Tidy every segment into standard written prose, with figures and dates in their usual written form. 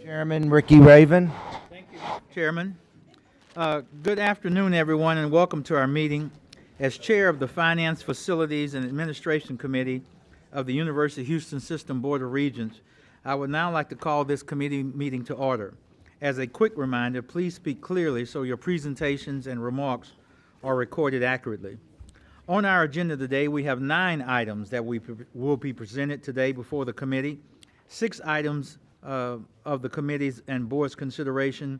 Chairman Ricky Raven. Thank you, Mr. Chairman. Good afternoon, everyone, and welcome to our meeting. As Chair of the Finance, Facilities, and Administration Committee of the University of Houston System Board of Regents, I would now like to call this committee meeting to order. As a quick reminder, please speak clearly so your presentations and remarks are recorded accurately. On our agenda today, we have 9 items that will be presented today before the committee. 6 items of the committee's and board's consideration.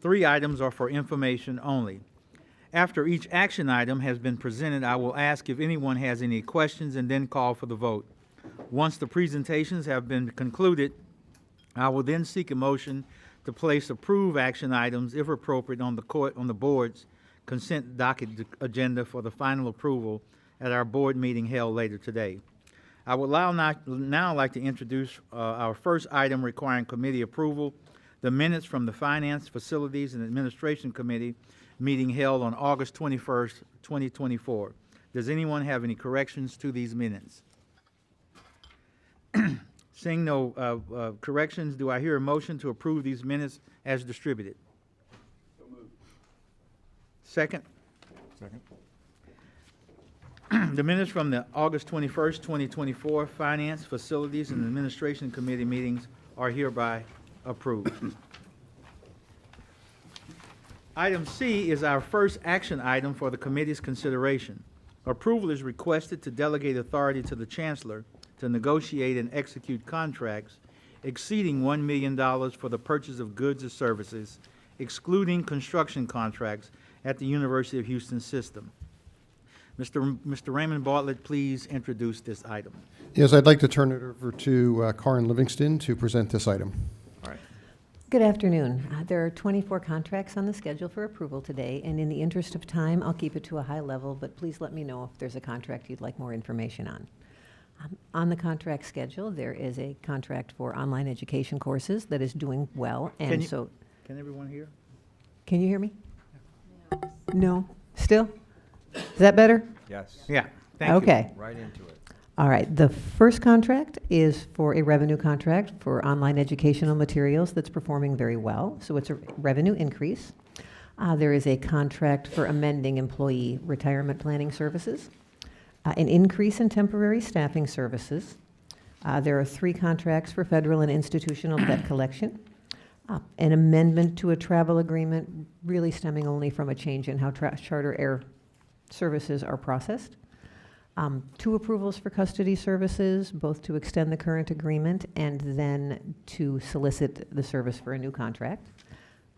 3 items are for information only. After each action item has been presented, I will ask if anyone has any questions and then call for the vote. Once the presentations have been concluded, I will then seek a motion to place approved action items, if appropriate, on the board's consent docket agenda for the final approval at our board meeting held later today. I would now like to introduce our first item requiring committee approval, the minutes from the Finance, Facilities, and Administration Committee meeting held on August 21st, 2024. Does anyone have any corrections to these minutes? Seeing no corrections, do I hear a motion to approve these minutes as distributed? So moved. Second? Second. The minutes from the August 21st, 2024 Finance, Facilities, and Administration Committee meetings are hereby approved. Item C is our first action item for the committee's consideration. Approval is requested to delegate authority to the Chancellor to negotiate and execute contracts exceeding $1 million for the purchase of goods or services, excluding construction contracts at the University of Houston System. Mr. Raymond Bartlett, please introduce this item. Yes, I'd like to turn it over to Karen Livingston to present this item. All right. Good afternoon. There are 24 contracts on the schedule for approval today, and in the interest of time, I'll keep it to a high level, but please let me know if there's a contract you'd like more information on. On the contract schedule, there is a contract for online education courses that is doing well, and Can everyone hear? Can you hear me? No? Still? Is that better? Yes. Yeah, thank you. Okay. Right into it. All right. The first contract is for a revenue contract for online educational materials that's performing very well. So it's a revenue increase. There is a contract for amending employee retirement planning services, an increase in temporary staffing services. There are 3 contracts for federal and institutional debt collection, an amendment to a travel agreement, really stemming only from a change in how charter air services are processed. 2 approvals for custody services, both to extend the current agreement and then to solicit the service for a new contract.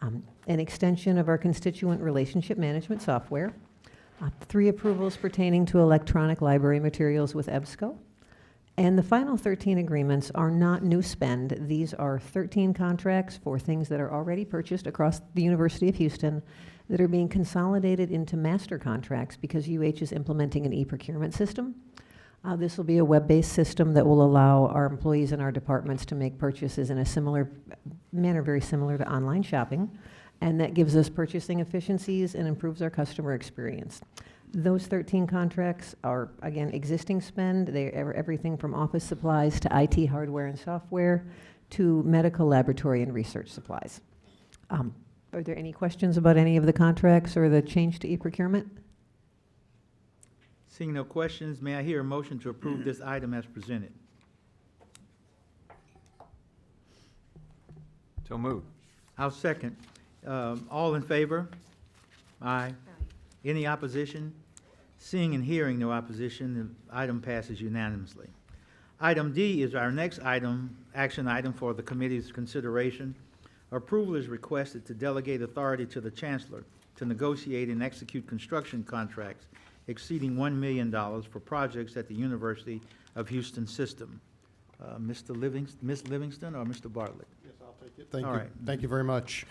An extension of our constituent relationship management software. 3 approvals pertaining to electronic library materials with EBSCO. And the final 13 agreements are not new spend. These are 13 contracts for things that are already purchased across the University of Houston that are being consolidated into master contracts because UH is implementing an e-procurement system. This will be a web-based system that will allow our employees in our departments to make purchases in a similar manner, very similar to online shopping, and that gives us purchasing efficiencies and improves our customer experience. Those 13 contracts are, again, existing spend. They are everything from office supplies to IT hardware and software to medical laboratory and research supplies. Are there any questions about any of the contracts or the change to e-procurement? Seeing no questions, may I hear a motion to approve this item as presented? So moved. I'll second. All in favor? Aye. Any opposition? Seeing and hearing no opposition, the item passes unanimously. Item D is our next action item for the committee's consideration. Approval is requested to delegate authority to the Chancellor to negotiate and execute construction contracts exceeding $1 million for projects at the University of Houston System. Ms. Livingston or Mr. Bartlett? Yes, I'll take it. Thank All you. right. Thank you very much.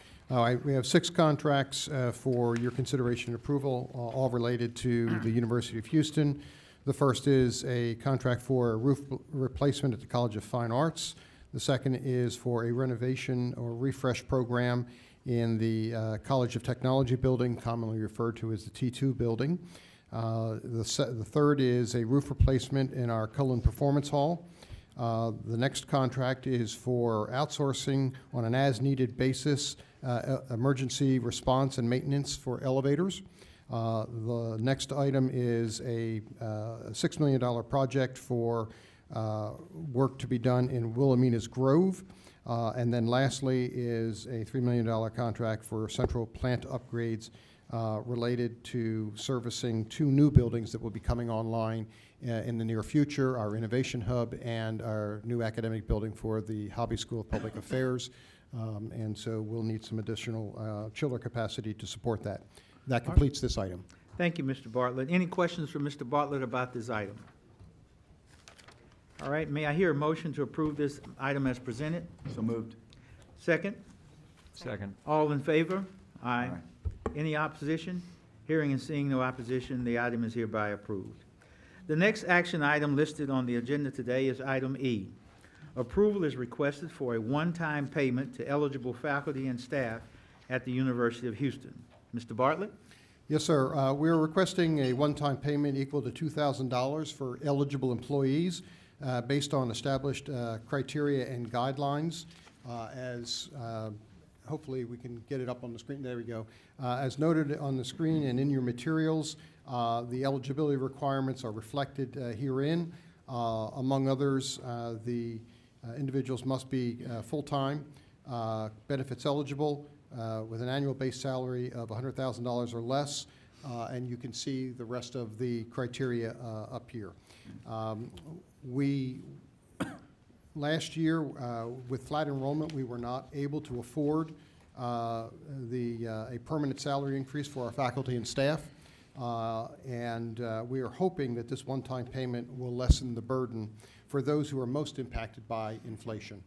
We have 6 contracts for your consideration and approval, all related to the University of Houston. The first is a contract for a roof replacement at the College of Fine Arts. The second is for a renovation or refresh program in the College of Technology building, commonly referred to as the T2 building. The third is a roof replacement in our Cullen Performance Hall. The next contract is for outsourcing on an as-needed basis, emergency response and maintenance for elevators. The next item is a $6 million project for work to be done in Wilhelmina's Grove. And then lastly is a $3 million contract for central plant upgrades related to servicing 2 new buildings that will be coming online in the near future, our Innovation Hub and our new academic building for the Hobby School of Public Affairs. And so we'll need some additional chiller capacity to support that. That completes this item. Thank you, Mr. Bartlett. Any questions for Mr. Bartlett about this item? All right, may I hear a motion to approve this item as presented? So moved. Second? Second. All in favor? Aye. Any opposition? Hearing and seeing no opposition, the item is hereby approved. The next action item listed on the agenda today is item E. Approval is requested for a one-time payment to eligible faculty and staff at the University of Houston. Mr. Bartlett? Yes, sir. We're requesting a one-time payment equal to $2,000 for eligible employees based on established criteria and guidelines. Hopefully we can get it up on the screen. There we go. As noted on the screen and in your materials, the eligibility requirements are reflected herein. Among others, the individuals must be full-time, benefits eligible, with an annual base salary of $100,000 or less, and you can see the rest of the criteria up here. Last year, with flat enrollment, we were not able to afford a permanent salary increase for our faculty and staff, and we are hoping that this one-time payment will lessen the burden for those who are most impacted by inflation.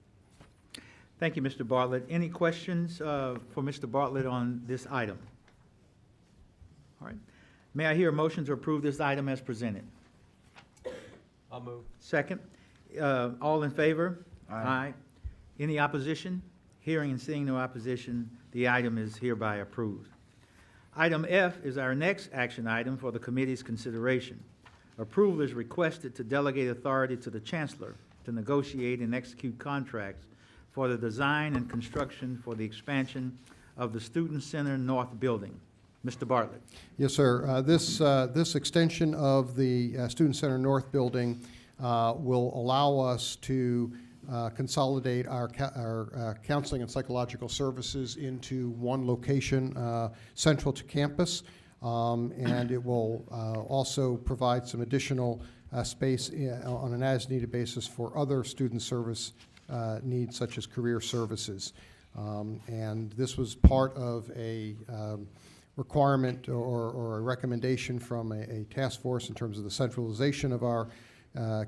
Thank you, Mr. Bartlett. Any questions for Mr. Bartlett on this item? All right. May I hear a motion to approve this item as presented? I'll move. Second. All in favor? Aye. Any opposition? Hearing and seeing no opposition, the item is hereby approved. Item F is our next action item for the committee's consideration. Approval is requested to delegate authority to the Chancellor to negotiate and execute contracts for the design and construction for the expansion of the Student Center North Building. Mr. Bartlett. Yes, sir. This extension of the Student Center North Building will allow us to consolidate our counseling and psychological services into one location central to campus, and it will also provide some additional space on an as-needed basis for other student service needs such as career services. And this was part of a requirement or a recommendation from a task force in terms of the centralization of our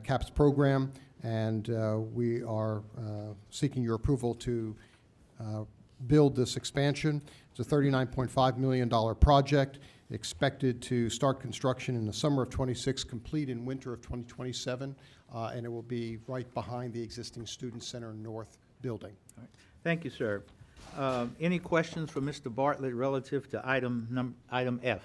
CAPS program, and we are seeking your approval to build this expansion. It's a $39.5 million project expected to start construction in the summer of '26, complete in winter of 2027, and it will be right behind the existing Student Center North building. All right. Thank you, sir. Any questions for Mr. Bartlett relative to item F?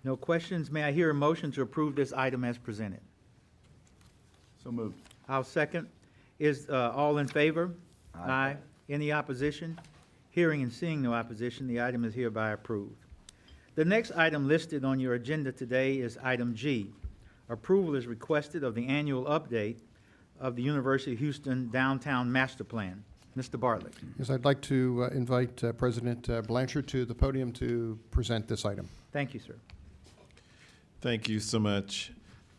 No questions. May I hear a motion to approve this item as presented? So moved. I'll second. Is all in favor? Aye. Any opposition? Hearing and seeing no opposition, the item is hereby approved. The next item listed on your agenda today is item G. Approval is requested of the annual update of the University of Houston Downtown Master Plan. Mr. Bartlett. Yes, I'd like to invite President Blanchard to the podium to present this item. Thank you, sir. Thank you so much.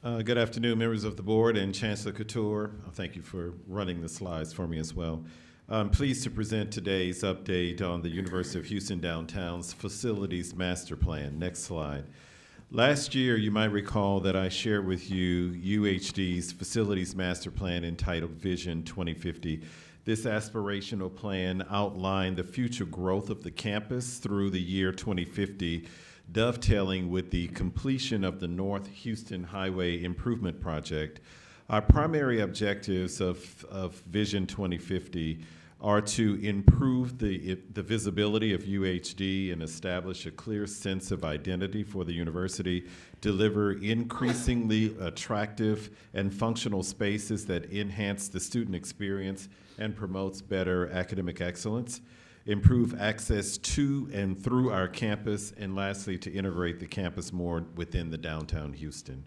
Good afternoon, members of the board and Chancellor Couture. Thank you for running the slides for me as well. I'm pleased to present today's update on the University of Houston Downtown's Facilities Master Plan. Next slide. Last year, you might recall that I shared with you UHD's Facilities Master Plan entitled Vision 2050. This aspirational plan outlined the future growth of the campus through the year 2050, dovetailing with the completion of the North Houston Highway Improvement Project. Our primary objectives of Vision 2050 are to improve the visibility of UHD and establish a clear sense of identity for the university, deliver increasingly attractive and functional spaces that enhance the student experience and promotes better academic excellence, improve access to and through our campus, and lastly, to integrate the campus more within the downtown Houston.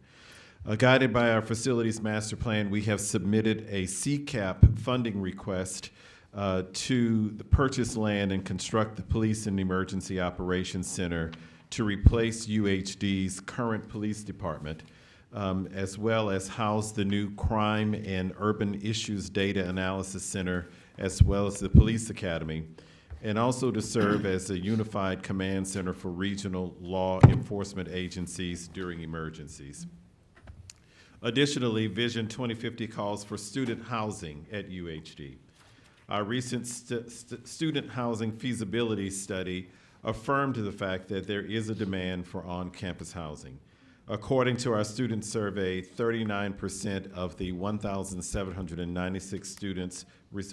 Guided by our facilities master plan, we have submitted a CCAP funding request to the purchase land and construct the Police and Emergency Operations Center to replace UHD's current police department, as well as house the new Crime and Urban Issues Data Analysis Center, as well as the Police Academy, and also to serve as a unified command center for regional law enforcement agencies during emergencies. Additionally, Vision 2050 calls for student housing at UHD. Our recent student housing feasibility study affirmed the fact that there is a demand for on-campus housing. According to our student survey, 39% of the 1,796 students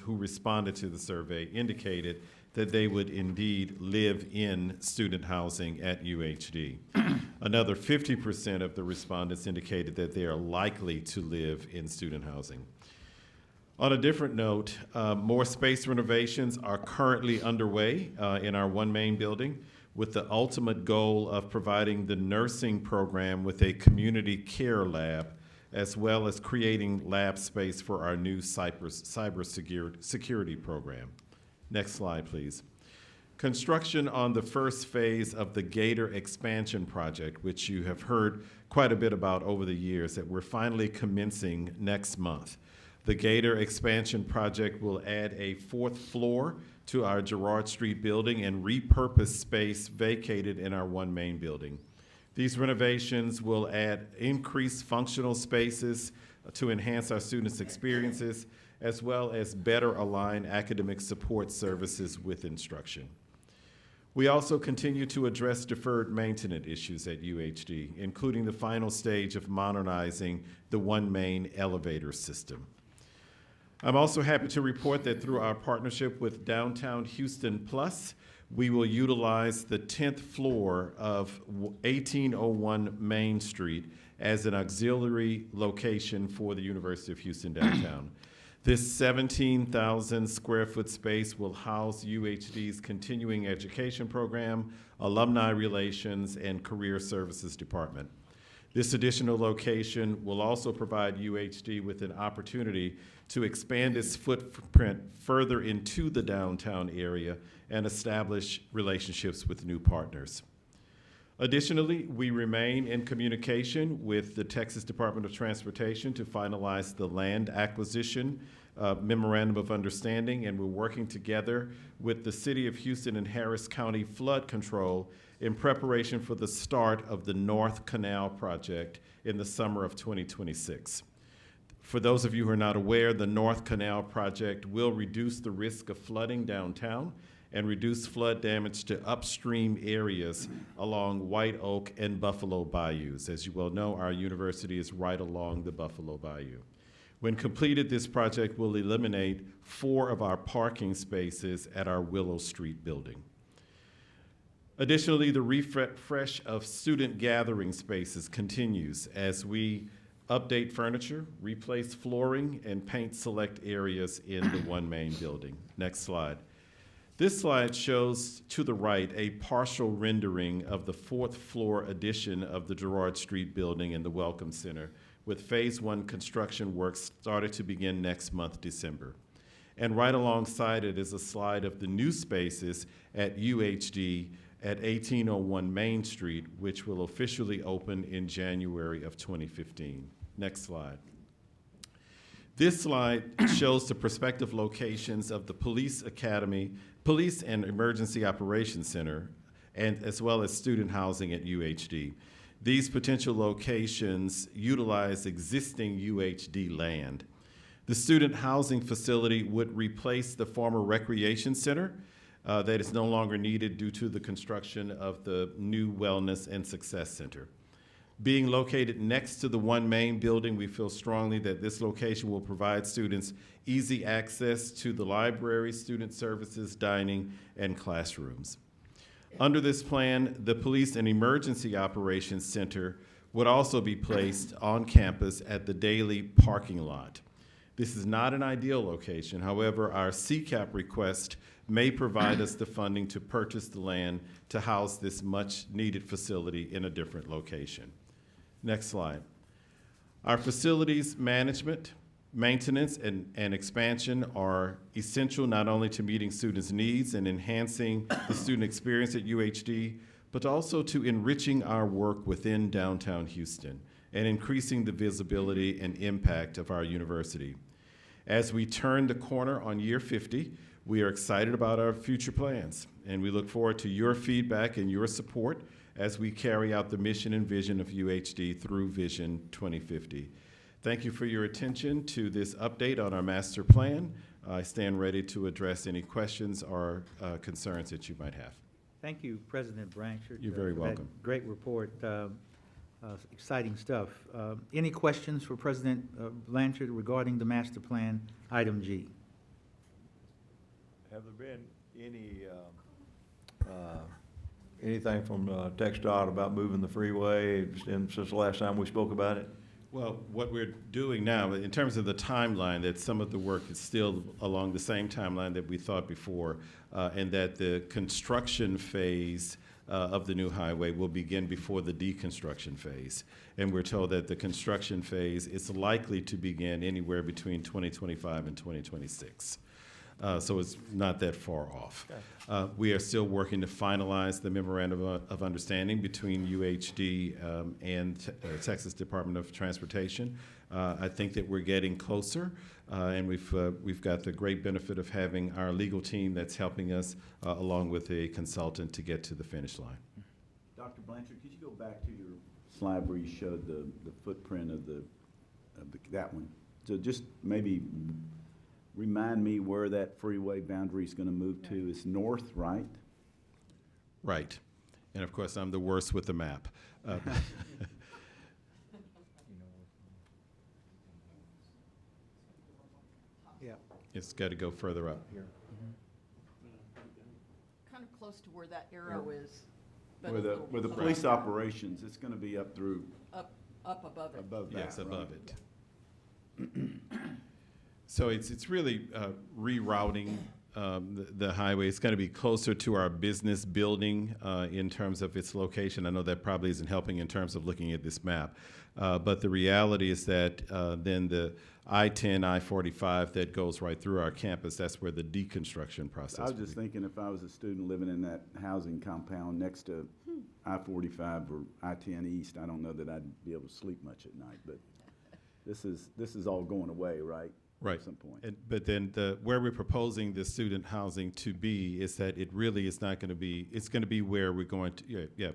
who responded to the survey indicated that they would indeed live in student housing at UHD. Another 50% of the respondents indicated that they are likely to live in student housing. On a different note, more space renovations are currently underway in our One Main building, with the ultimate goal of providing the nursing program with a community care lab, as well as creating lab space for our new cybersecurity program. Next slide, please. Construction on the first phase of the Gator expansion project, which you have heard quite a bit about over the years, that we're finally commencing next month. The Gator expansion project will add a 4th floor to our Girard Street building and repurpose space vacated in our One Main building. These renovations will add increased functional spaces to enhance our students' experiences, as well as better align academic support services with instruction. We also continue to address deferred maintenance issues at UHD, including the final stage of modernizing the One Main elevator system. I'm also happy to report that through our partnership with Downtown Houston Plus, we will utilize the 10th floor of 1801 Main Street as an auxiliary location for the University of Houston downtown. This 17,000 square foot space will house UHD's continuing education program, alumni relations, and career services department. This additional location will also provide UHD with an opportunity to expand its footprint further into the downtown area and establish relationships with new partners. Additionally, we remain in communication with the Texas Department of Transportation to finalize the land acquisition memorandum of understanding, and we're working together with the City of Houston and Harris County Flood Control in preparation for the start of the North Canal project in the summer of 2026. For those of you who are not aware, the North Canal project will reduce the risk of flooding downtown and reduce flood damage to upstream areas along White Oak and Buffalo Bayous. As you well know, our university is right along the Buffalo Bayou. When completed, this project will eliminate 4 of our parking spaces at our Willow Street building. Additionally, the refresh of student gathering spaces continues as we update furniture, replace flooring, and paint select areas in the One Main building. Next slide. This slide shows to the right a partial rendering of the 4th floor addition of the Girard Street building and the Welcome Center, with phase 1 construction work started to begin next month, December. And right alongside it is a slide of the new spaces at UHD at 1801 Main Street, which will officially open in January of 2015. Next slide. This slide shows the prospective locations of the Police Academy, Police and Emergency Operations Center, and as well as student housing at UHD. These potential locations utilize existing UHD land. The student housing facility would replace the former recreation center that is no longer needed due to the construction of the new Wellness and Success Center. Being located next to the one main building, we feel strongly that this location will provide students easy access to the library, student services, dining, and classrooms. Under this plan, the Police and Emergency Operations Center would also be placed on campus at the Daly parking lot. This is not an ideal location. However, our CCAP request may provide us the funding to purchase the land to house this much-needed facility in a different location. Next slide. Our facilities management, maintenance, and expansion are essential not only to meeting students' needs and enhancing the student experience at UHD, but also to enriching our work within downtown Houston and increasing the visibility and impact of our university. As we turn the corner on year 50, we are excited about our future plans, and we look forward to your feedback and your support as we carry out the mission and vision of UHD through Vision 2050. Thank you for your attention to this update on our master plan. I stand ready to address any questions or concerns that you might have. Thank you, President Blanchard. You're very for that welcome. Great report. Exciting stuff. Any questions for President Blanchard regarding the master plan, item G? Have there been any, anything from TxDOT about moving the freeway since the last time we spoke about it? Well, what we're doing now, in terms of the timeline, that some of the work is still along the same timeline that we thought before, and that the construction phase of the new highway will begin before the deconstruction phase. And we're told that the construction phase is likely to begin anywhere between 2025 and 2026. So it's not that far off. Okay. We are still working to finalize the memorandum of understanding between UHD and Texas Department of Transportation. I think that we're getting closer, and we've got the great benefit of having our legal team that's helping us, along with a consultant, to get to the finish line. Dr. Blanchard, could you go back to your slide where you showed the footprint of that one? So just maybe remind me where that freeway boundary is going to move to. It's north, right? Right. And of course, I'm the worst with the map. Yeah. It's got to go further up. Kind of close to where that arrow is. but Where a the, little where the above police that. operations, it's going to be up through, Up above it. above that, Yes, above right? it. So it's really rerouting the highway. It's going to be closer to our business building in terms of its location. I know that probably isn't helping in terms of looking at this map. But the reality is that then the I-10, I-45 that goes right through our campus, that's where the deconstruction process I was will just be. thinking if I was a student living in that housing compound next to I-45 or I-10 East, I don't know that I'd be able to sleep much at night, but this is all going away, right? Right. At some point. But then where we're proposing the student housing to be is that it really is not going to be, it's going to be where we're going to, yeah,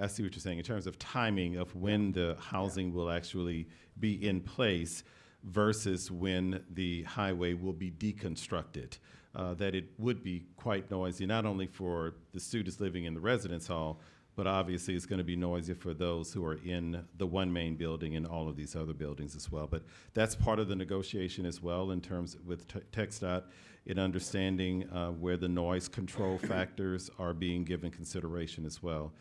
I see what you're saying in terms of timing of when the housing will actually be in place versus when the highway will be deconstructed. That it would be quite noisy, not only for the students living in the residence hall, but obviously it's going to be noisy for those who are in the one main building and all of these other buildings as well. But that's part of the negotiation as well in terms with TxDOT in understanding where the noise control factors are being given consideration as well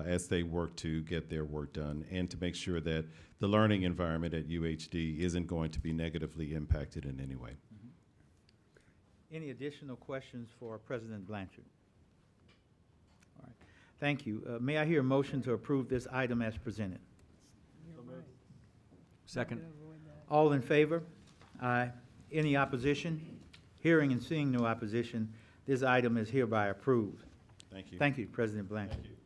as they work to get their work done and to make sure that the learning environment at UHD isn't going to be negatively impacted in any way. Any additional questions for President Blanchard? All right. Thank you. May I hear a motion to approve this item as presented? Second. All in favor? Aye. Any opposition? Hearing and seeing no opposition, this item is hereby approved. Thank you. Thank you, President Blanchard. Thank you.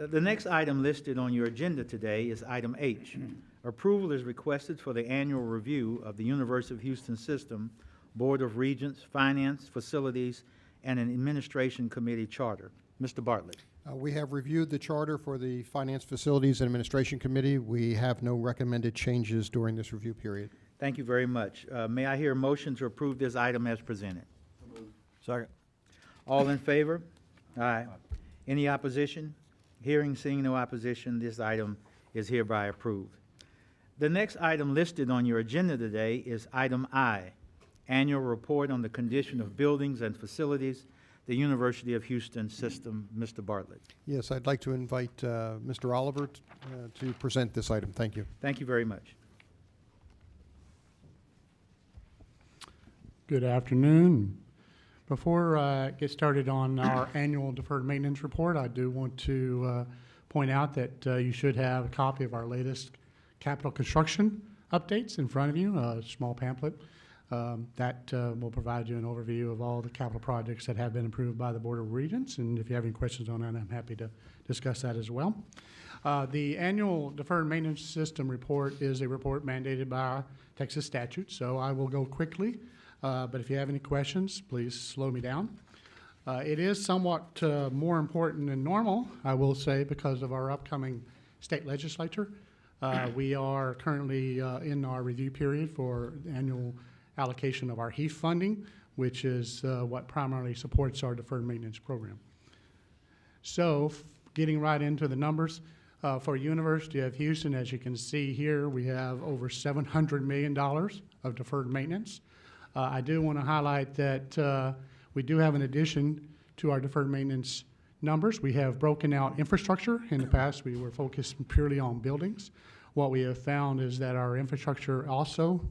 The next item listed on your agenda today is item H. Approval is requested for the annual review of the University of Houston System Board of Regents, Finance, Facilities, and an Administration Committee charter. Mr. Bartlett. We have reviewed the charter for the Finance, Facilities, and Administration Committee. We have no recommended changes during this review period. Thank you very much. May I hear a motion to approve this item as presented? Second. All in favor? Aye. Any opposition? Hearing, seeing no opposition, this item is hereby approved. The next item listed on your agenda today is item I, Annual Report on the Condition of Buildings and Facilities, the University of Houston System. Mr. Bartlett. Yes, I'd like to invite Mr. Oliver to present this item. Thank you. Thank you very much. Good afternoon. Before I get started on our annual deferred maintenance report, I do want to point out that you should have a copy of our latest capital construction updates in front of you, a small pamphlet that will provide you an overview of all the capital projects that have been approved by the Board of Regents. And if you have any questions on that, I'm happy to discuss that as well. The annual deferred maintenance system report is a report mandated by Texas statute, so I will go quickly. But if you have any questions, please slow me down. It is somewhat more important than normal, I will say, because of our upcoming state legislature. We are currently in our review period for annual allocation of our HEAF funding, which is what primarily supports our deferred maintenance program. So, getting right into the numbers, for University of Houston, as you can see here, we have over $700 million of deferred maintenance. I do want to highlight that we do have an addition to our deferred maintenance numbers. We have broken out infrastructure. In the past, we were focused purely on buildings. What we have found is that our infrastructure also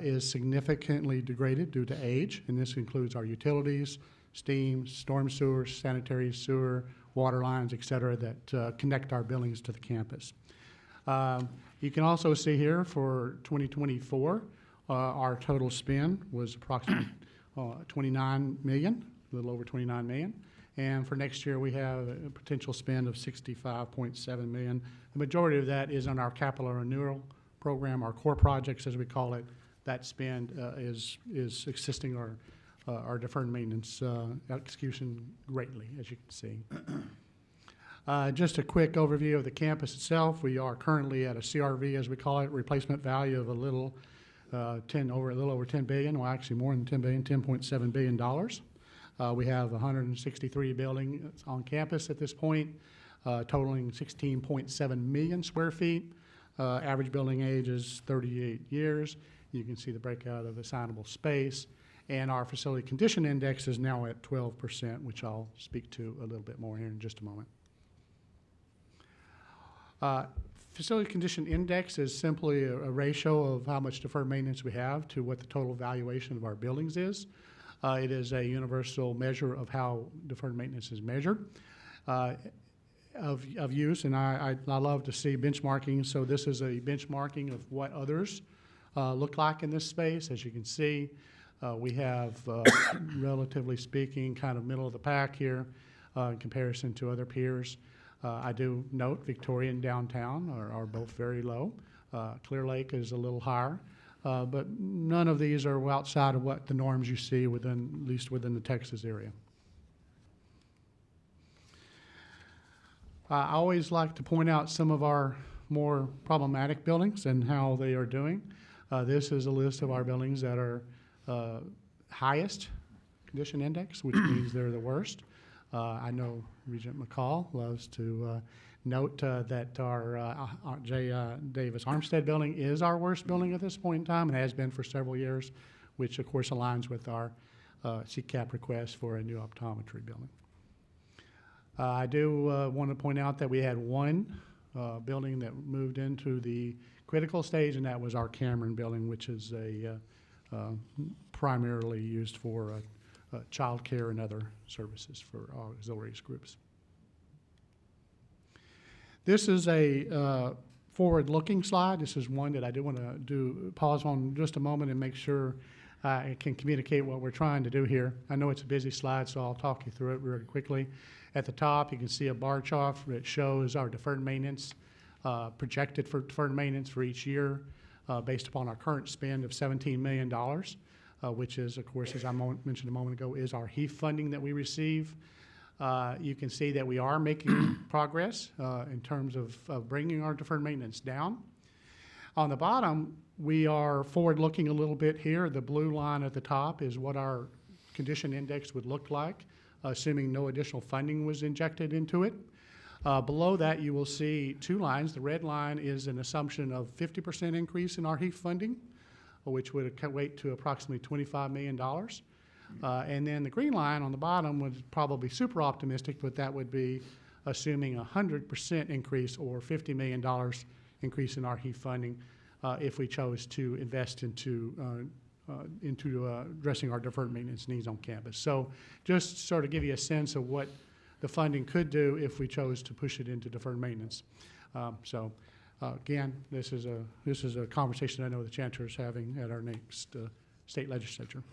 is significantly degraded due to age, and this includes our utilities, steam, storm sewers, sanitary sewer, water lines, et cetera, that connect our buildings to the campus. You can also see here for 2024, our total spend was approximately 29 million, a little over 29 million. And for next year, we have a potential spend of 65.7 million. The majority of that is on our capital renewal program, our core projects, as we call it. That spend is assisting our deferred maintenance execution greatly, as you can see. Just a quick overview of the campus itself. We are currently at a CRV, as we call it, replacement value of a little over 10 billion, well, actually more than 10 billion, $10.7 billion. We have 163 buildings on campus at this point, totaling 16.7 million square feet. Average building age is 38 years. You can see the breakout of assignable space. And our facility condition index is now at 12%, which I'll speak to a little bit more here in just a moment. Facility condition index is simply a ratio of how much deferred maintenance we have to what the total valuation of our buildings is. It is a universal measure of how deferred maintenance is measured of use, and I love to see benchmarking. So this is a benchmarking of what others look like in this space. As you can see, we have, relatively speaking, kind of middle of the pack here in comparison to other peers. I do note Victoria and downtown are both very low. Clear Lake is a little higher, but none of these are outside of what the norms you see within, at least within the Texas area. I always like to point out some of our more problematic buildings and how they are doing. This is a list of our buildings that are highest condition index, which means they're the worst. I know Regent McCall loves to note that our J. Davis Armstead building is our worst building at this point in time and has been for several years, which of course aligns with our CCAP request for a new optometry building. I do want to point out that we had one building that moved into the critical stage, and that was our Cameron building, which is primarily used for child care and other services for auxiliary groups. This is a forward-looking slide. This is one that I do want to pause on just a moment and make sure I can communicate what we're trying to do here. I know it's a busy slide, so I'll talk you through it really quickly. At the top, you can see a bar chart that shows our deferred maintenance, projected for deferred maintenance for each year based upon our current spend of $17 million. Which is, of course, as I mentioned a moment ago, is our HEAF funding that we receive. You can see that we are making progress in terms of bringing our deferred maintenance down. On the bottom, we are forward-looking a little bit here. The blue line at the top is what our condition index would look like, assuming no additional funding was injected into it. Below that, you will see two lines. The red line is an assumption of 50% increase in our HEAF funding, which would equate to approximately $25 million. And then the green line on the bottom was probably super optimistic, but that would be assuming 100% increase or $50 million increase in our HEAF funding if we chose to invest into addressing our deferred maintenance needs on campus. So just sort of give you a sense of what the funding could do if we chose to push it into deferred maintenance. Again, this is a conversation I know the Chancellor is having at our next state legislature.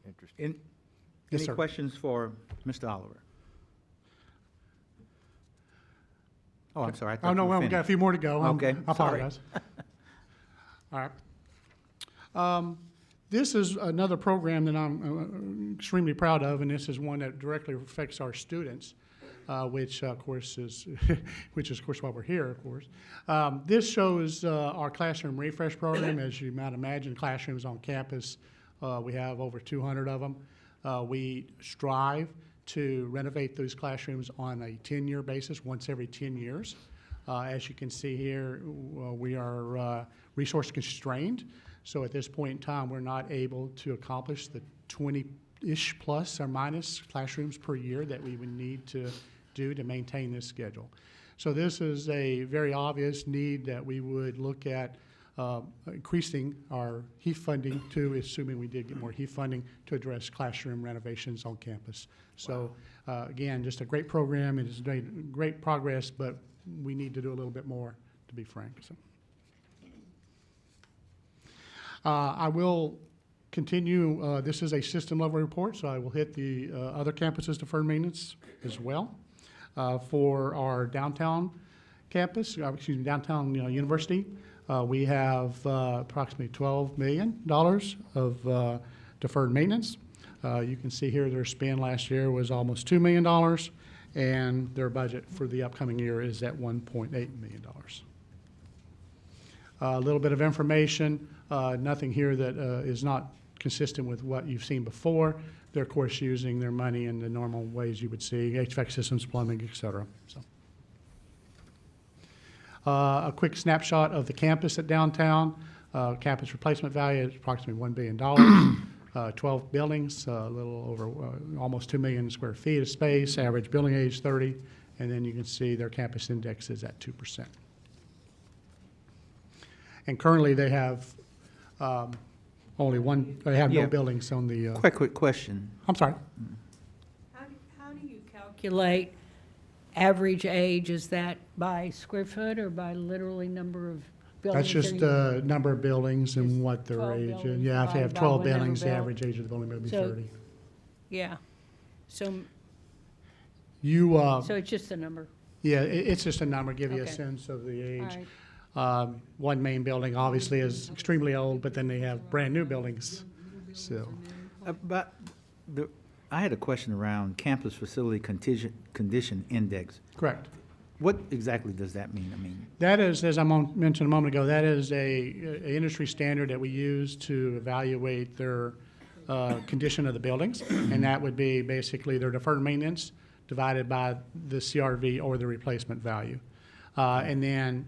Interesting. Yes, Any sir. questions for Mr. Oliver? Oh, I'm sorry. I thought Oh, no, you were well, we got a finished. few more to go. Okay, I apologize. All right. This is another program that I'm extremely proud of, and this is one that directly affects our students, which of course is why we're here, of course. This shows our classroom refresh program. As you might imagine, classrooms on campus, we have over 200 of them. We strive to renovate those classrooms on a 10-year basis, once every 10 years. As you can see here, we are resource constrained. So at this point in time, we're not able to accomplish the 20-ish plus or minus classrooms per year that we would need to do to maintain this schedule. So this is a very obvious need that we would look at increasing our HEAF funding to, assuming we did get more HEAF funding, to address classroom renovations on campus. So again, just a great program. It has made great progress, but we need to do a little bit more, to be frank. So. I will continue. This is a system level report, so I will hit the other campuses deferred maintenance as well. For our downtown campus, downtown university, we have approximately $12 million of deferred maintenance. You can see here their spend last year was almost $2 million, and their budget for the upcoming year is at $1.8 million. A little bit of information, nothing here that is not consistent with what you've seen before. They're, of course, using their money in the normal ways you would see, HVAC systems, plumbing, et cetera. So. A quick snapshot of the campus at downtown. Campus replacement value is approximately $1 billion. 12 buildings, a little over almost 2 million square feet of space, average building age 30, and then you can see their campus index is at 2%. And currently they have only one, they have no Yeah. buildings on the, Quick question. I'm sorry. How do you calculate average age? Is that by square foot or by literally number of buildings? That's just the number of buildings and Just what their 12 age is. buildings Yeah, if you have divided by 12 whatever buildings, the built. average age of the building may be So- 30. Yeah. So, You, so it's just a number. yeah, it's just a number, give you a Okay. sense of the All age. right. One main building obviously is extremely old, but then they have brand-new buildings, so. But I had a question around campus facility condition index. Correct. What exactly does that mean? I mean, That is, as I mentioned a moment ago, that is a industry standard that we use to evaluate their condition of the buildings, and that would be basically their deferred maintenance divided by the CRV or the replacement value. And then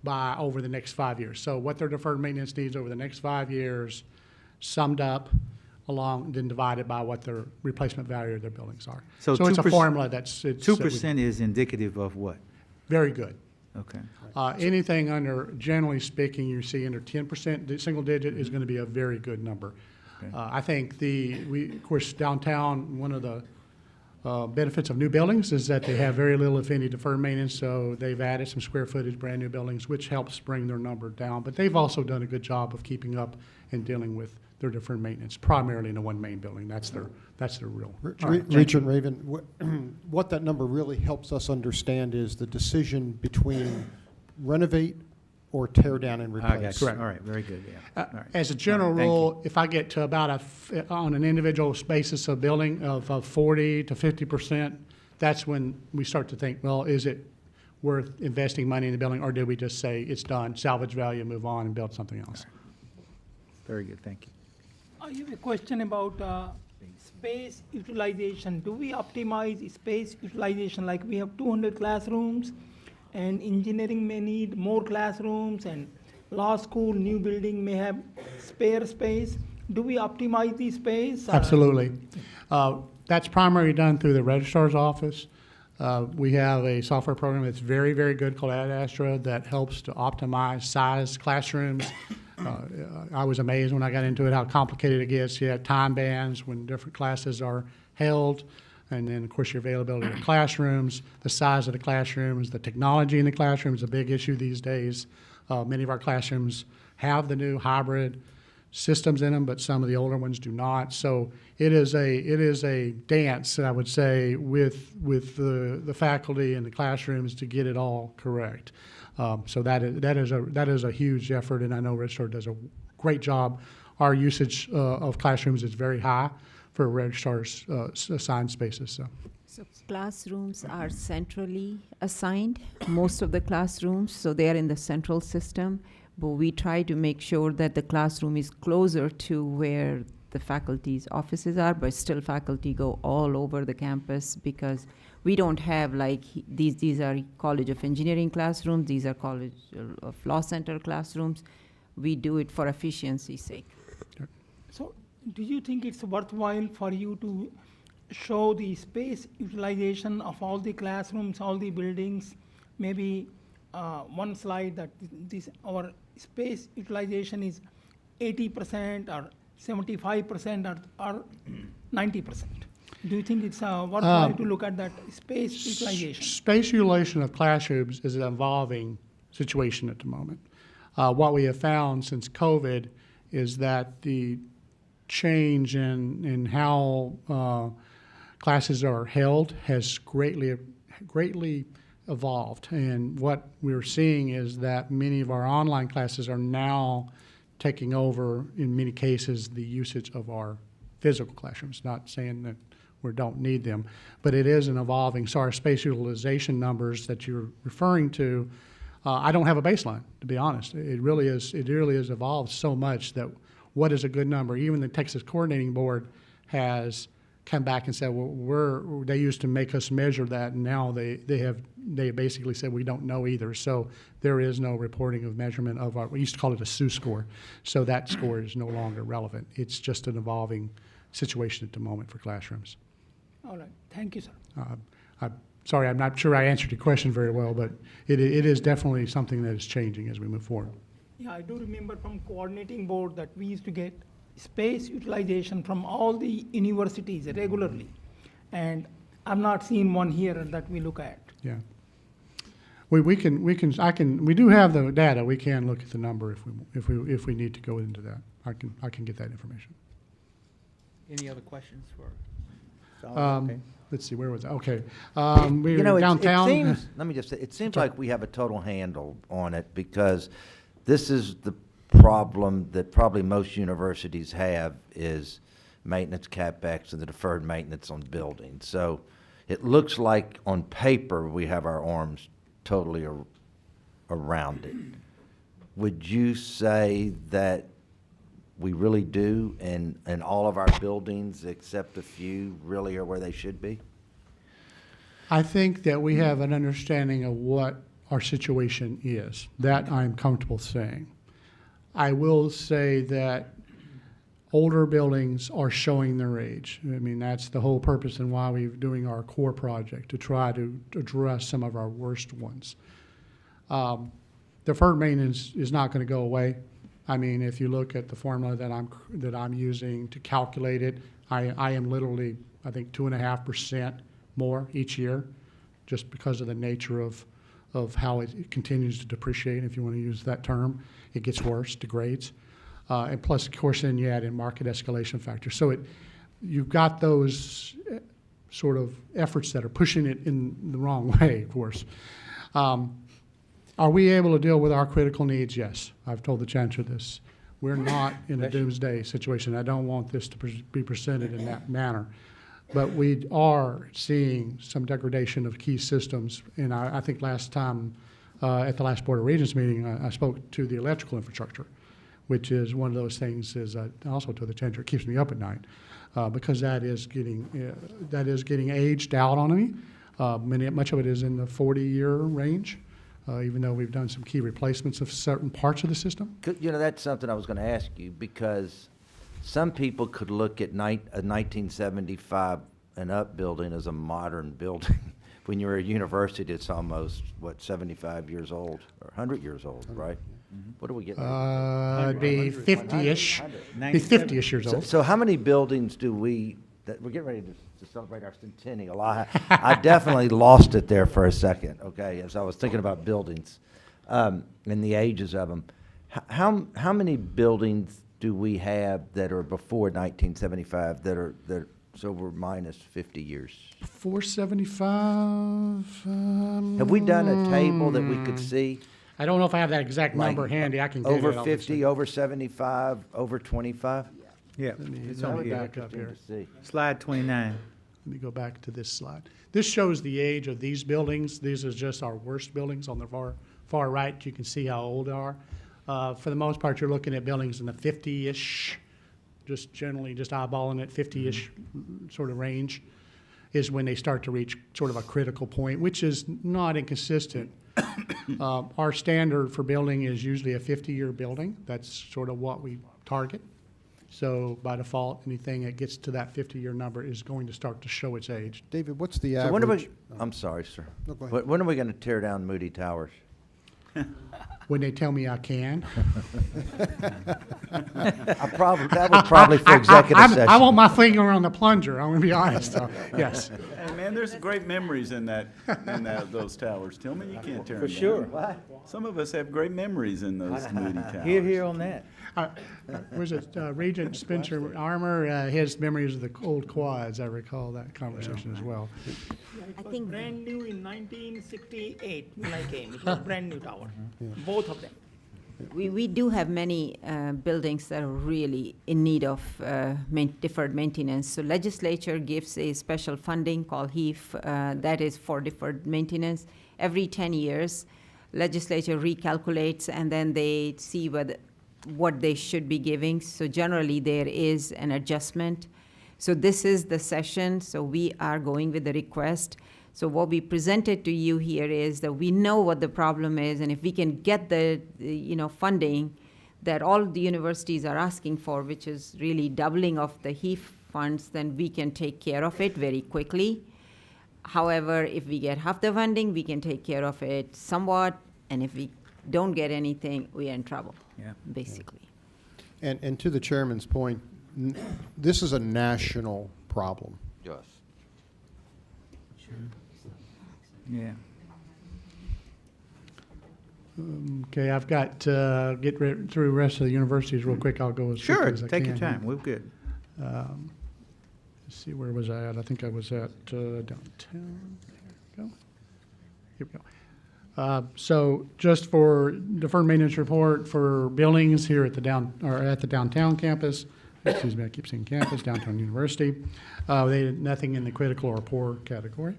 by over the next 5 years. So what their deferred maintenance needs over the next 5 years summed up along, then divided by what their replacement value of their buildings are. So it's a 2% formula that's. 2% is indicative of what? Very good. Okay. Anything under, generally speaking, you see under 10%, the single digit is going to be a very good number. Okay. I think of course, downtown, one of the benefits of new buildings is that they have very little, if any, deferred maintenance, so they've added some square footage, brand-new buildings, which helps bring their number down. But they've also done a good job of keeping up and dealing with their deferred maintenance, primarily in the one main building. That's their real. Regent Raven, what that number really helps us understand is the decision between renovate or tear down and I got replace. you. Correct. All right, very good, yeah. All right. As a general All right, thank rule, if I get to about on an individual basis of building of 40 to 50%, that's when we start to think, well, is it worth investing money in the building, or do we just say it's done, salvage value, move on and build something else? Very good, thank you. I have a question about space utilization, do we optimize space utilization? Like we have 200 classrooms, and engineering may need more classrooms, and law school, new building may have spare space. Do we optimize the space? Absolutely. That's primarily done through the registrar's office. We have a software program that's very, very good called AdAstra that helps to optimize size classrooms. I was amazed when I got into it how complicated it gets. You have time bands when different classes are held, and then, of course, your availability of classrooms, the size of the classrooms, the technology in the classroom is a big issue these days. Many of our classrooms have the new hybrid systems in them, but some of the older ones do not. So it is a dance, I would say, with the faculty and the classrooms to get it all correct. So that is a huge effort, and I know Registrar does a great job. Our usage of classrooms is very high for Registrar's assigned spaces. So classrooms are centrally assigned, most of the classrooms, so they are in the central system, but we try to make sure that the classroom is closer to where the faculty's offices are, but still faculty go all over the campus because we don't have like these are College of Engineering classrooms, these are College of Law Center classrooms. We do it for efficiency's sake. So do you think it's worthwhile for you to show the space utilization of all the classrooms, all the buildings, maybe one slide that our space utilization is 80% or 75% or 90%? Do you think it's worthwhile to look at that space utilization? Space utilization of classrooms is an evolving situation at the moment. What we have found since COVID is that the change in how classes are held has greatly evolved. And what we're seeing is that many of our online classes are now taking over, in many cases, the usage of our physical classrooms. Not saying that we don't need them, but it is an evolving. So our space utilization numbers that you're referring to, I don't have a baseline, to be honest. It really has evolved so much that what is a good number? Even the Texas Coordinating Board has come back and said, well, they used to make us measure that, and now they basically said we don't know either. So there is no reporting of measurement of we used to call it a SU score. So that score is no longer relevant. It's just an evolving situation at the moment for classrooms. All right, thank you, sir. I'm sorry, I'm not sure I answered your question very well, but it is definitely something that is changing as we move forward. Yeah, I do remember from coordinating board that we used to get space utilization from all the universities regularly, and I've not seen one here that we look at. Yeah. We do have the data. We can look at the number if we need to go into that. I can get that information. Any other questions for? Let's see, where was I? Okay. We're downtown. Let me just say, it seems like we have a total handle on it because this is the problem that probably most universities have is maintenance CapEx and the deferred maintenance on buildings. So it looks like on paper we have our arms totally around it. Would you say that we really do, and all of our buildings except a few really are where they should be? I think that we have an understanding of what our situation is. That I'm comfortable saying. I will say that older buildings are showing their age. I mean, that's the whole purpose and why we're doing our core project, to try to address some of our worst ones. Deferred maintenance is not going to go away. I mean, if you look at the formula that I'm using to calculate it, I am literally, I think, 2.5% more each year, just because of the nature of how it continues to depreciate, if you want to use that term. It gets worse, degrades. And plus, of course, then you add in market escalation factors. So you've got those sort of efforts that are pushing it in the wrong way, of course. Are we able to deal with our critical needs? Yes. I've told the Chancellor this. We're not in a doomsday situation. I don't want this to be presented in that manner. But we are seeing some degradation of key systems. And I think last time at the last Board of Regents meeting, I spoke to the electrical infrastructure, which is one of those things, is also to the Chancellor, it keeps me up at night. because that is getting aged out on me. Much of it is in the 40-year range, even though we've done some key replacements of certain parts of the system. You know, that's something I was gonna ask you, because some people could look at a 1975 and up building as a modern building. When you're a university, it's almost, 75 years old, or 100 years old, right? What do we get? It'd be 50-ish, be 50-ish years old. So how many buildings do we're getting ready to celebrate our centennial. I definitely lost it there for a second, okay, as I was thinking about buildings, and the ages of them. How many buildings do we have that are before 1975 so we're minus 50 years? 475. Have we done a table that we could see? I don't know if I have that exact number Like, handy. I can get it. Over obviously. 50, over 75, over 25? Yeah, Let me it's let on me here. back up here. To see. Slide 29. Let me go back to this slide. This shows the age of these buildings. These are just our worst buildings on the far right. You can see how old they are. For the most part, you're looking at buildings in the 50-ish, just generally just eyeballing it, 50-ish sort of range is when they start to reach sort of a critical point, which is not inconsistent. Our standard for building is usually a 50-year building. That's sort of what we target. So by default, anything that gets to that 50-year number is going to start to show its age. David, what's the So when are average? we, I'm sorry, sir. No, go ahead. When are we gonna tear down Moody Towers? When they tell me I can. That was probably for executive session. I want my finger on the plunger, I'm gonna be honest, so, yes. Hey, man, there's great memories in those towers. Tillman, you can't tear them For down. sure. Some of us have great memories in those Moody towers. Here on that. Was it Regent Spencer Armour, his memories of the old quads, I recall that conversation as well. It was brand new in 1968 when I came. It was brand new tower, both of them. We do have many buildings that are really in need of deferred maintenance. So legislature gives a special funding called HEAF that is for deferred maintenance. Every 10 years, legislature recalculates and then they see what they should be giving. So generally there is an adjustment. So this is the session, so we are going with the request. So what we presented to you here is that we know what the problem is, and if we can get the funding that all the universities are asking for, which is really doubling of the HEAF funds, then we can take care of it very quickly. However, if we get half the funding, we can take care of it somewhat, and if we don't get anything, we are in trouble, basically. And to the chairman's point, this is a national problem. Yes. Yeah. Okay, I've got, through the rest of the universities real quick. I'll go as quickly Sure, as I can. take your here. time. We're good. Let's see, where was I at? I think I was at downtown. There we go. Here we go. So just for deferred maintenance report for buildings here at the downtown campus, excuse me, I keep saying campus, downtown university, they had nothing in the critical or poor category.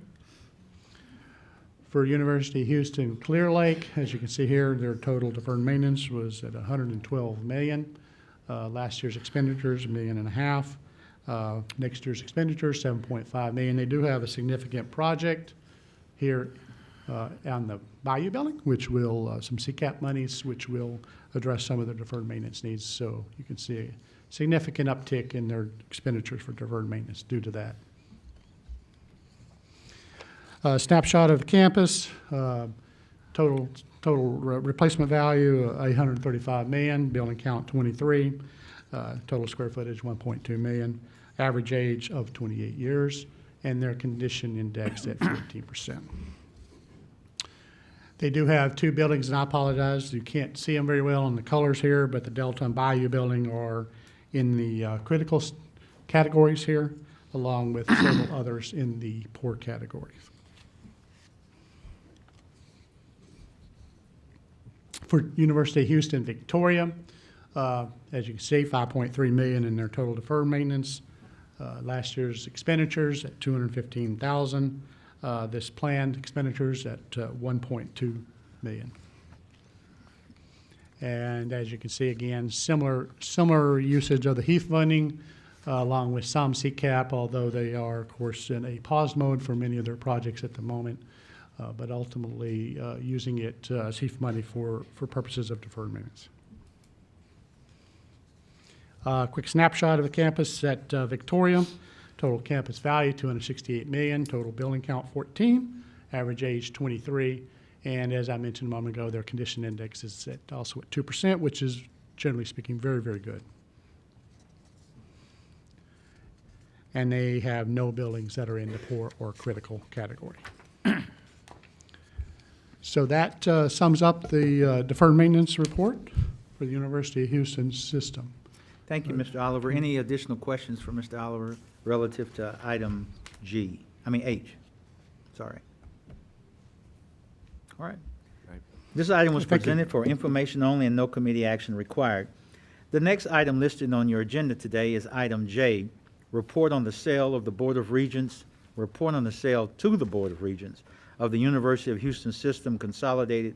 For University of Houston Clear Lake, as you can see here, their total deferred maintenance was at $112 million. Last year's expenditures, $1.5 million. Next year's expenditures, $7.5 million. They do have a significant project here on the Bayou Building, which will, some CCAP monies, which will address some of their deferred maintenance needs. So you can see a significant uptick in their expenditures for deferred maintenance due to that. Snapshot of the campus, total replacement value, $835 million, building count 23, total square footage 1.2 million, average age of 28 years, and their condition index at 15%. They do have two buildings, and I apologize, you can't see them very well in the colors here, but the Delta and Bayou building are in the critical categories here, along with several others in the poor categories. For University of Houston Victoria, as you can see, $5.3 million in their total deferred maintenance. Last year's expenditures at $215,000. This planned expenditures at $1.2 million. And as you can see, again, similar usage of the HEAF funding. along with some CCAP, although they are, of course, in a pause mode for many of their projects at the moment, but ultimately using it as HEAF money for purposes of deferred maintenance. Quick snapshot of the campus at Victoria. Total campus value, $268 million. Total building count, 14. Average age, 23. And as I mentioned a moment ago, their condition index is also at 2%, which is, generally speaking, very, very good. And they have no buildings that are in the poor or critical category. So that sums up the deferred maintenance report for the University of Houston system. Thank you, Mr. Oliver. Any additional questions for Mr. Oliver relative to item H? Sorry. All right. This item was Thank you. presented for information only and no committee action required. The next item listed on your agenda today is item J, report on the sale of the Board of Regents, report on the sale to the Board of Regents of the University of Houston System Consolidated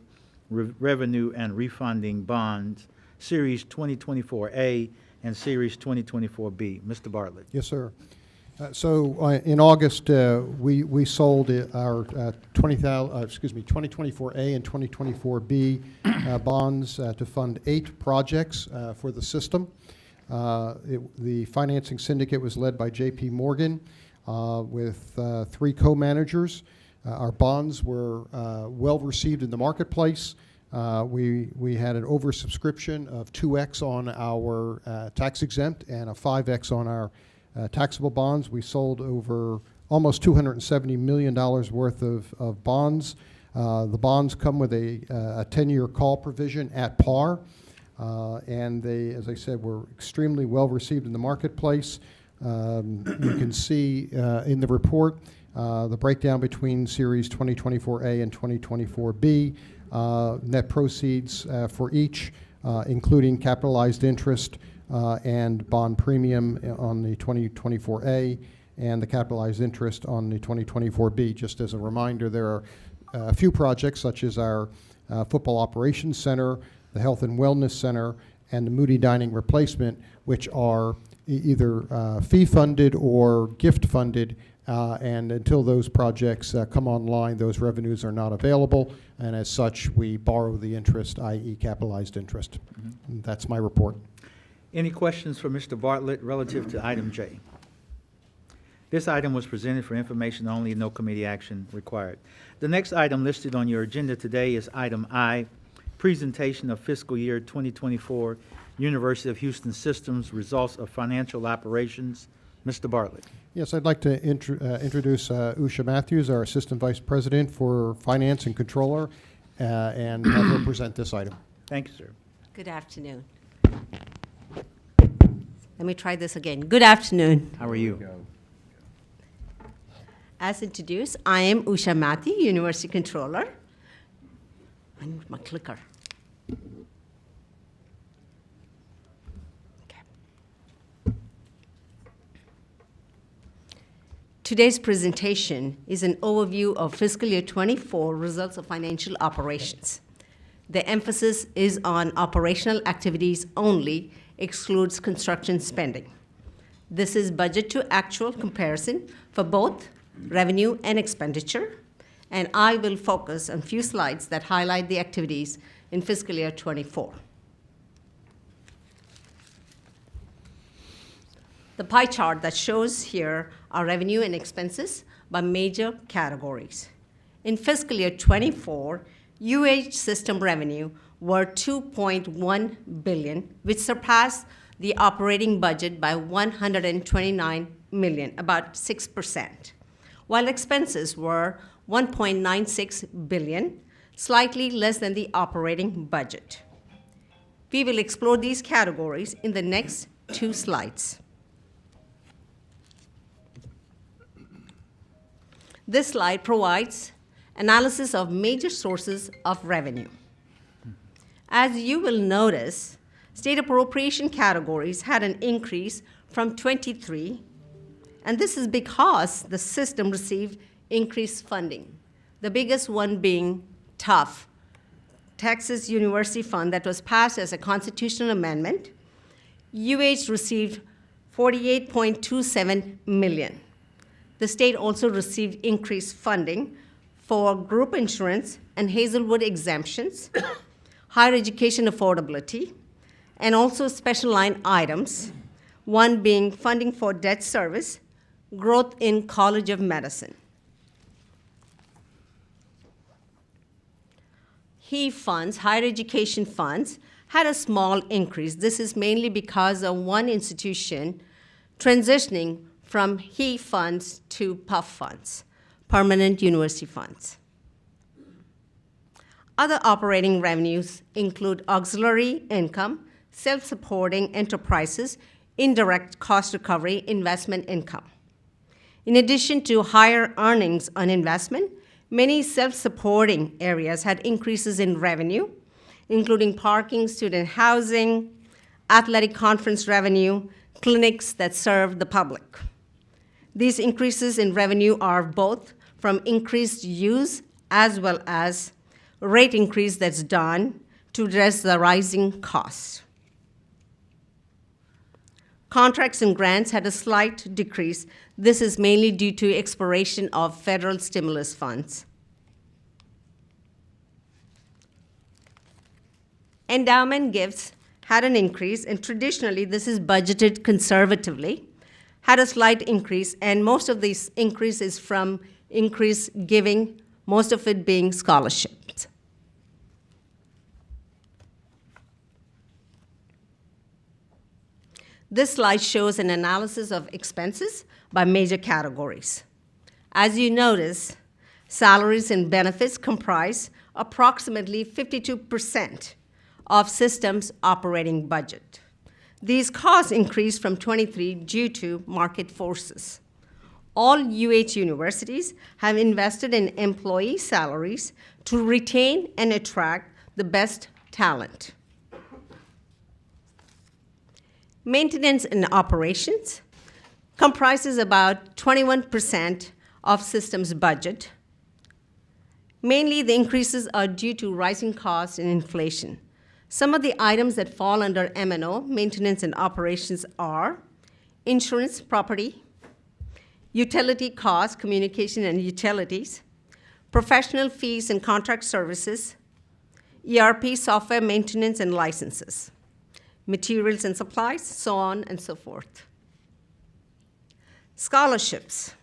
Revenue and Refunding Bonds, Series 2024A and Series 2024B. Mr. Bartlett. Yes, sir. In August, we sold our 2024A and 2024B bonds to fund 8 projects for the system. The financing syndicate was led by J.P. Morgan with 3 co-managers. Our bonds were well received in the marketplace. We had an oversubscription of 2x on our tax exempt and a 5x on our taxable bonds. We sold over almost $270 million worth of bonds. The bonds come with a 10-year call provision at par, and they, as I said, were extremely well received in the marketplace. You can see in the report the breakdown between Series 2024A and 2024B, net proceeds for each, including capitalized interest and bond premium on the 2024A and the capitalized interest on the 2024B. Just as a reminder, there are a few projects such as our Football Operations Center, the Health and Wellness Center, and the Moody Dining Replacement, which are either fee-funded or gift-funded, and until those projects come online, those revenues are not available, and as such, we borrow the interest, i.e. capitalized interest. And that's my report. Any questions for Mr. Bartlett relative to item J? This item was presented for information only, no committee action required. The next item listed on your agenda today is item I, presentation of fiscal year 2024 University of Houston Systems Results of Financial Operations. Mr. Bartlett. Yes, I'd like to introduce Usha Matthews, our Assistant Vice President for Finance and Controller, and have her present this item. Thank you, sir. Good afternoon. Let me try this again. Good afternoon. How are you? As introduced, I am Usha Matthew, University Controller. I need my clicker. Okay. Today's presentation is an overview of fiscal year 24 results of financial operations. The emphasis is on operational activities only, excludes construction spending. This is budget to actual comparison for both revenue and expenditure, and I will focus on a few slides that highlight the activities in fiscal year 24. The pie chart that shows here are revenue and expenses by major categories. In fiscal year 24, UH system revenue were $2.1 billion, which surpassed the operating budget by $129 million, about 6%, while expenses were $1.96 billion, slightly less than the operating budget. We will explore these categories in the next 2 slides. This slide provides analysis of major sources of revenue. As you will notice, state appropriation categories had an increase from 23, and this is because the system received increased funding, the biggest one being TUF, Texas University Fund, that was passed as a constitutional amendment. UH received $48.27 million. The state also received increased funding for group insurance and Hazelwood exemptions, higher education affordability, and also special line items, one being funding for debt service, growth in College of Medicine. HEAF funds, higher education funds, had a small increase. This is mainly because of one institution transitioning from HEAF funds to PUF funds, permanent university funds. Other operating revenues include auxiliary income, self-supporting enterprises, indirect cost recovery, investment income. In addition to higher earnings on investment, many self-supporting areas had increases in revenue, including parking, student housing, athletic conference revenue, clinics that serve the public. These increases in revenue are both from increased use as well as rate increase that's done to address the rising costs. Contracts and grants had a slight decrease. This is mainly due to expiration of federal stimulus funds. Endowment gifts had an increase, and traditionally this is budgeted conservatively, had a slight increase, and most of this increase is from increased giving, most of it being scholarships. This slide shows an analysis of expenses by major categories. As you notice, salaries and benefits comprise approximately 52% of systems operating budget. These costs increased from 23 due to market forces. All UH universities have invested in employee salaries to retain and attract the best talent. Maintenance and operations comprises about 21% of systems budget. Mainly the increases are due to rising costs and inflation. Some of the items that fall under M&O, maintenance and operations, are insurance, property, utility costs, communication and utilities, professional fees and contract services, ERP software maintenance and licenses, materials and supplies, so on and so forth. Scholarships.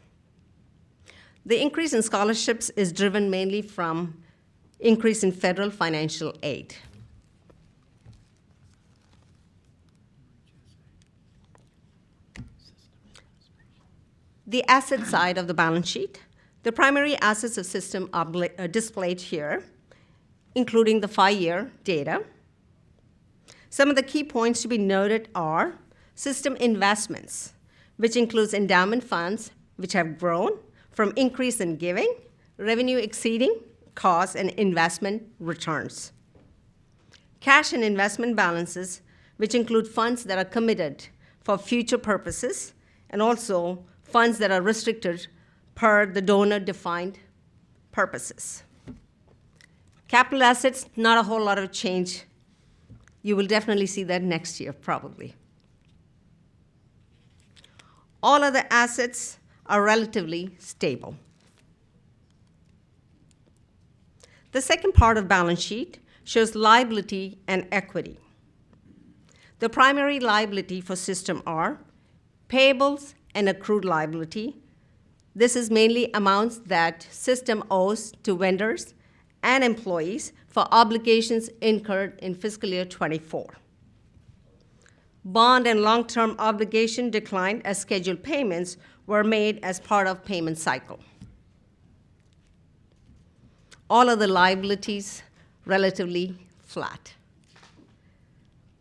The increase in scholarships is driven mainly from increase in federal financial aid. The asset side of the balance sheet, the primary assets of system are displayed here, including the 5-year data. Some of the key points to be noted are system investments, which includes endowment funds, which have grown from increase in giving, revenue exceeding costs, and investment returns. Cash and investment balances, which include funds that are committed for future purposes, and also funds that are restricted per the donor-defined purposes. Capital assets, not a whole lot of change. You will definitely see that next year, probably. All other assets are relatively stable. The second part of balance sheet shows liability and equity. The primary liability for system are payables and accrued liability. This is mainly amounts that system owes to vendors and employees for obligations incurred in fiscal year 24. Bond and long-term obligation declined as scheduled payments were made as part of payment cycle. All of the liabilities relatively flat.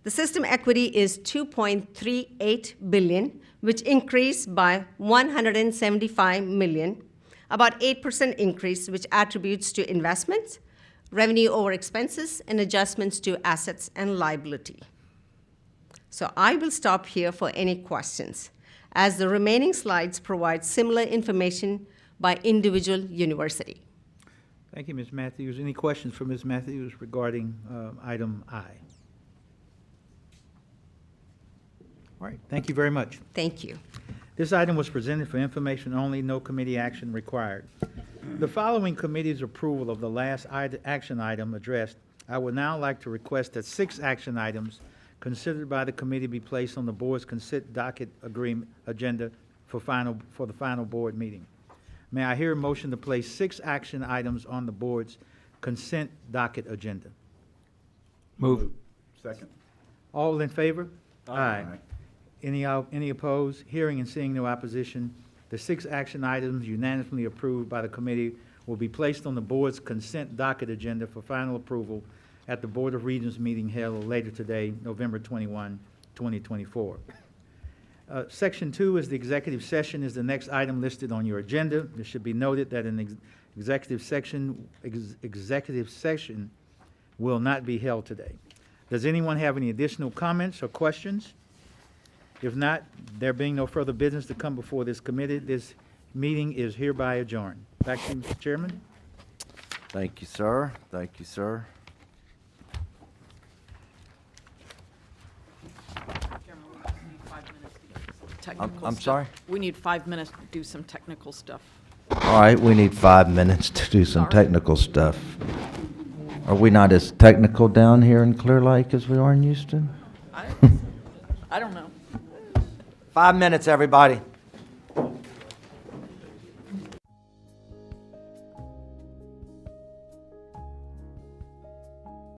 The system equity is $2.38 billion, which increased by $175 million, about 8% increase, which attributes to investments, revenue over expenses, and adjustments to assets and liability. So I will stop here for any questions, as the remaining slides provide similar information by individual university. Thank you, Ms. Matthews. Any questions for Ms. Matthews regarding item I? All right, thank you very much. Thank you. This item was presented for information only, no committee action required. The following committee's approval of the last action item addressed, I would now like to request that 6 action items considered by the committee be placed on the board's consent docket agenda for the final board meeting. May I hear a motion to place 6 action items on the board's consent docket agenda? Move. Second. All in favor? Aye. Any opposed? Hearing and seeing no opposition, the 6 action items unanimously approved by the committee will be placed on the board's consent docket agenda for final approval at the Board of Regents meeting held later today, November 21, 2024. Section 2 is the executive session is the next item listed on your agenda. It should be noted that an executive session will not be held today. Does anyone have any additional comments or questions? If not, there being no further business to come before this committee, this meeting is hereby adjourned. Back to you, Mr. Chairman. Thank you, sir. Thank you, sir. I'm sorry? We need 5 minutes to do some technical stuff. All right, we need 5 minutes to do some technical stuff. Are we not as technical down here in Clear Lake as we are in Houston? I don't know. 5 minutes, everybody.